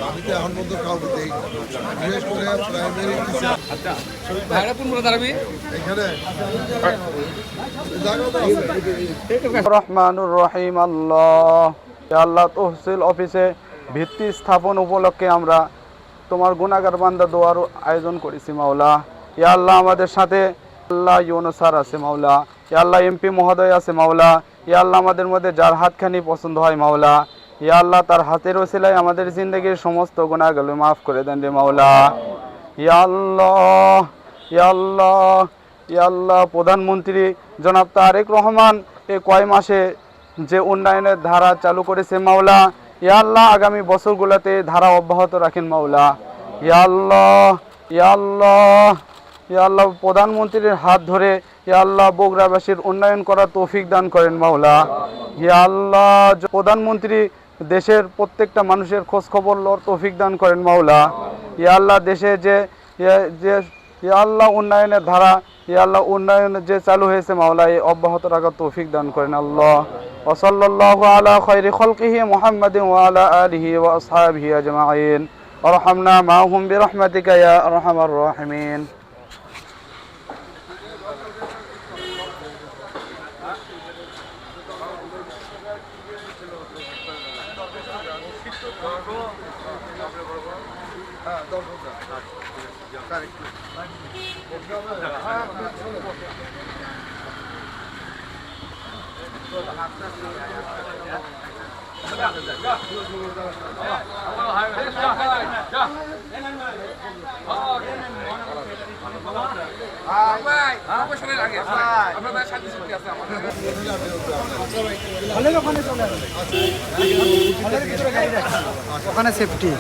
আমি তো এখন পর্যন্ত কাউকে দেই, বিশেষ করে প্রাইমারি টিচার এখানে রহমানুর রহিম আল্লাহ। আল্লাহ তহসিল অফিসে ভিত্তি স্থাপন উপলক্ষে আমরা তোমার গুনাহগার বান্দা দোয়ার আয়োজন করেছি মাওলা। ইয়া আল্লাহ আমাদের সাথে আল্লাহ ইউনুস স্যার আছে মাওলা, ইয়া আল্লাহ এমপি মহোদয় আছে মাওলা, ইয়া আল্লাহ আমাদের মধ্যে যার হাতখানি পছন্দ হয় মাওলা, ইয়া আল্লাহ তার হাতের ওসিলায় আমাদের জিন্দগির সমস্ত গুনাহগুলো মাফ করে দেন রে মাওলা। ইয়া আল্লাহ, ইয়া আল্লাহ, ইয়া আল্লাহ প্রধানমন্ত্রী জনাব তারেক রহমান এই কয় মাসে যে উন্নয়নের ধারা চালু করেছে মাওলা, ইয়া আল্লাহ আগামী বছরগুলোতে ধারা অব্যাহত রাখেন মাওলা। ইয়া আল্লাহ, ইয়া আল্লাহ, ইয়া আল্লাহ প্রধানমন্ত্রীর হাত ধরে ইয়া আল্লাহ বগুড়াবাসীর উন্নয়ন করার তৌফিক দান করেন মাওলা। ইয়া আল্লাহ প্রধানমন্ত্রী দেশের প্রত্যেকটা মানুষের খোঁজ খবর লওয়ার তৌফিক দান করেন মাওলা। ইয়া আল্লাহ দেশে যে ইয়া আল্লাহ উন্নয়নের ধারা ইয়া আল্লাহ উন্নয়ন যে চালু হয়েছে মাওলা এই অব্যাহত রাখার তৌফিক দান করেন আল্লাহ। ওয়া সাল্লাল্লাহু আলা খায়রি খালকিহি মুহাম্মাদিন ওয়া আলা আলিহি ওয়া আসহাবিহি আজমাইন ওয়ারহামনা মাহুম বিরহমাতিকা ইয়া আরহামার রাহিমিন। ওখানে সেফটি